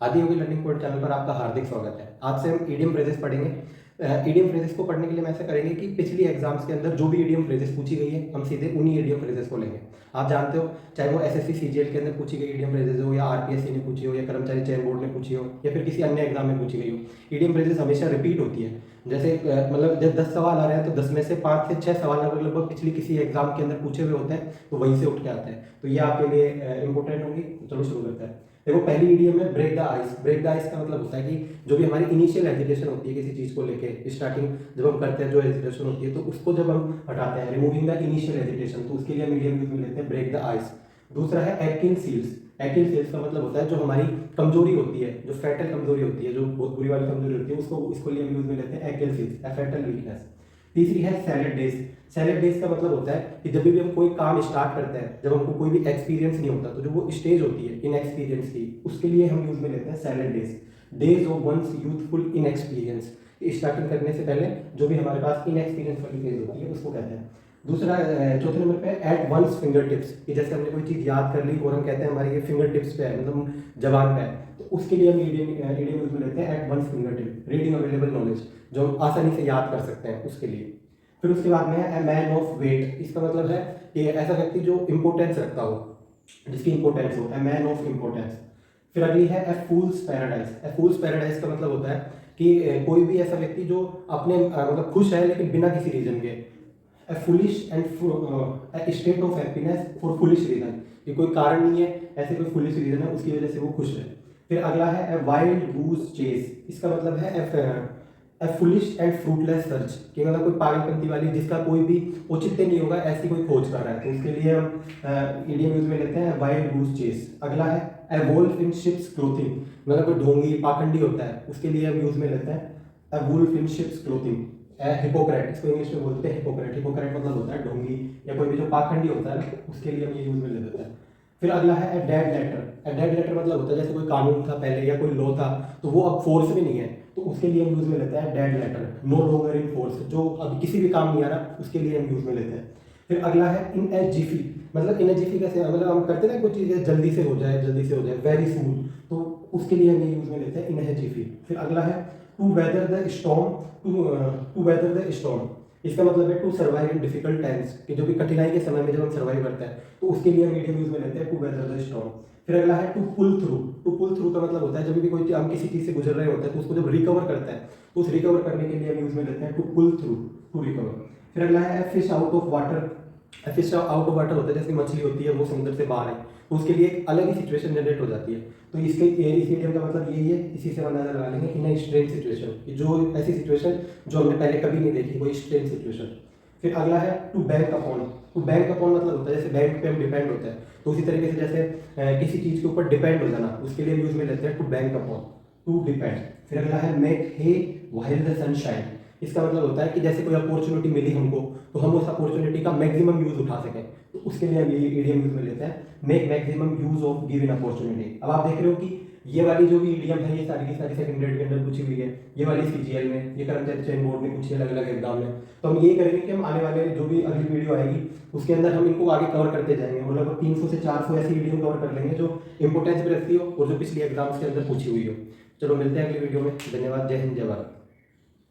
आदि योगी learning point channel पर आपका हार्दिक स्वागत है। आज से हम ईडियम फ्रेजेस पढ़ेंगे। ईडियम फ्रेजेस को पढ़ने के लिए हम ऐसा करेंगे कि पिछली एग्जाम्स के अंदर जो भी ईडियम फ्रेजेस पूछी गई है हम सीधे उन्हीं ईडियम फ्रेजेस को लेंगे। आप जानते हो, चाहे वो एसएससी सीजीएल के अंदर पूछी गई ईडियम फ्रेजेस हो, या आरपीएससी ने पूछी हो, या कर्मचारी चयन बोर्ड ने पूछी हो, या फिर किसी अन्य एग्जाम में पूछी गई हो, ईडियम फ्रेजेस हमेशा रिपीट होती है। जैसे मतलब जब 10 सवाल आ रहे हैं तो 10 में से 5 से 6 सवाल लगभग पिछली किसी एग्जाम के अंदर पूछे हुए होते हैं, तो वहीं से उठ के आते हैं। तो ये आपके लिए इंपॉर्टेंट होगी। चलो शुरू करते हैं। देखो, पहली ईडियम है break the ice. Break the ice का मतलब होता है कि जो भी हमारी इनिशियल हेजिटेशन होती है किसी चीज को लेके, स्टार्टिंग जब हम करते हैं जो हेजिटेशन होती है, तो उसको जब हम हटाते हैं, रिमूविंग द इनिशियल हेजिटेशन, तो उसके लिए हम ईडियम यूज में लेते हैं ब्रेक द आइस। दूसरा है एक्किन सील्स। एक्किन सील्स का मतलब होता है जो हमारी कमजोरी होती है, जो फैटल कमजोरी होती है, जो बहुत बुरी वाली कमजोरी होती है, उसको इसको लिए हम यूज में लेते हैं एक्किन सील्स, ए फैटल वीकनेस। तीसरी है सैलेड डेज। सैलेड डेज का मतलब होता है कि जब भी हम कोई काम स्टार्ट करते हैं, जब हमको कोई भी एक्सपीरियंस नहीं होता, तो जो वो स्टेज होती है इनएक्सपीरियंस की, उसके लिए हम यूज में लेते हैं salad days, days of one's youthful inexperience. Starting करने से पहले जो भी हमारे पास इनएक्सपीरियंस वाली फेज होती है उसको कहते हैं। दूसरा, चौथे नंबर पे एट वंस फिंगर टिप्स, कि जैसे हमने कोई चीज याद कर ली और हम कहते हैं हमारे ये फिंगर टिप्स पे है, मतलब जबान पे है, तो उसके लिए हम ईडियम यूज में लेते हैं at one's finger tip, reading available knowledge, जो हम आसानी से याद कर सकते हैं उसके लिए। फिर उसके बाद में है मैन ऑफ वेट। इसका मतलब है कि ऐसा व्यक्ति जो इंपोर्टेंस रखता हो, जिसकी इंपोर्टेंस हो, ए मैन ऑफ इंपोर्टेंस। फिर अगली है ए फूल्स पैराडाइज। ए फूल्स पैराडाइज का मतलब होता है कि कोई भी ऐसा व्यक्ति जो अपने मतलब खुश है लेकिन बिना किसी रीजन के, a foolish and a state of happiness for foolish reason, कि कोई कारण नहीं है, ऐसे कोई फुलिश रीजन है उसकी वजह से वो खुश है। फिर अगला है ए वाइल्ड गूस चेस। इसका मतलब है ए फुलिश एंड फ्रूटलेस सर्च, कि मतलब कोई पागलपंती वाली, जिसका कोई भी औचित्य नहीं होगा, ऐसी कोई खोज कर रहा है, तो उसके लिए हम ईडियम यूज में लेते हैं वाइल्ड गूस चेस। अगला है a wolf in sheep's clothing, मतलब कोई ढोंगी पाखंडी होता है, उसके लिए हम यूज में लेते हैं ए wolf in sheep's clothing. Hypocrite, इसको इंग्लिश में बोलते हैं हिपोक्रेट। हिपोक्रेट मतलब होता है ढोंगी या कोई भी जो पाखंडी होता है ना, उसके लिए हम ये यूज में ले देते हैं। फिर अगला है a dead letter. A dead letter मतलब होता है जैसे कोई कानून था पहले या कोई लॉ था, तो वो अब फोर्स में नहीं है, तो उसके लिए हम यूज में लेते हैं dead letter, no longer in force, जो अब किसी भी काम नहीं आ रहा, उसके लिए हम यूज में लेते हैं। फिर अगला है इन ए जिफी। मतलब इन ए जिफी कैसे, मतलब हम करते हैं ना कोई चीज़ जल्दी से हो जाए, जल्दी से हो जाए, वेरी सून, तो उसके लिए हम ये यूज में लेते हैं इन ए जिफी। फिर अगला है to weather the storm. To weather the storm, इसका मतलब है to survive in difficult times, कि जो भी कठिनाई के समय में जब हम सर्वाइव करते हैं, तो उसके लिए हम मीडियम यूज में लेते हैं टू वेदर द स्टॉर्म। फिर अगला है to pull through. To pull through का मतलब होता है जब भी कोई हम किसी चीज से गुजर रहे होते हैं, तो उसको जब रिकवर करता है, तो उस रिकवर करने के लिए हम यूज में लेते हैं to pull through, to recover. फिर अगला है fish out of water. Fish out of water होता है जैसे मछली होती है वो समुद्र से बाहर है, तो उसके लिए एक अलग ही सिचुएशन जनरेट हो जाती है, तो इसके इस मीडियम का मतलब यही है। इसी से हम अंदाजा लगा लेंगे इन स्ट्रेंज सिचुएशन, कि जो ऐसी सिचुएशन जो हमने पहले कभी नहीं देखी, कोई स्ट्रेंज सिचुएशन। फिर अगला है to bank upon. To bank upon मतलब होता है जैसे बैंक पे हम डिपेंड होते हैं, तो उसी तरीके से जैसे किसी चीज के ऊपर डिपेंड हो जाना, उसके लिए यूज में लेते हैं to bank upon, to depend. फिर अगला है make hay while the sun shine. इसका मतलब होता है कि जैसे कोई अपॉर्चुनिटी मिली हमको, तो हम उस अपॉर्चुनिटी का मैक्सिमम यूज उठा सकें, तो उसके लिए हम ये ईडियम यूज में लेते हैं make maximum use of given opportunity. अब आप देख रहे हो कि ये वाली जो भी ईडियम है ये सारी की सारी सेकंड ग्रेड के अंदर पूछी हुई है, ये वाली सीजीएल में, ये कर्मचारी चयन बोर्ड में पूछी है अलग अलग एग्जाम में। तो हम ये करेंगे कि हम आने वाले जो भी अगली वीडियो आएगी उसके अंदर हम इनको आगे कवर करते जाएंगे, मतलब 300 से 400 ऐसी ईडियम कवर कर लेंगे जो इंपोर्टेंस भी रखती हो और जो पिछली एग्जाम्स के अंदर पूछी हुई हो। चलो मिलते हैं अगली वीडियो में। धन्यवाद। जय हिंद, जय भारत।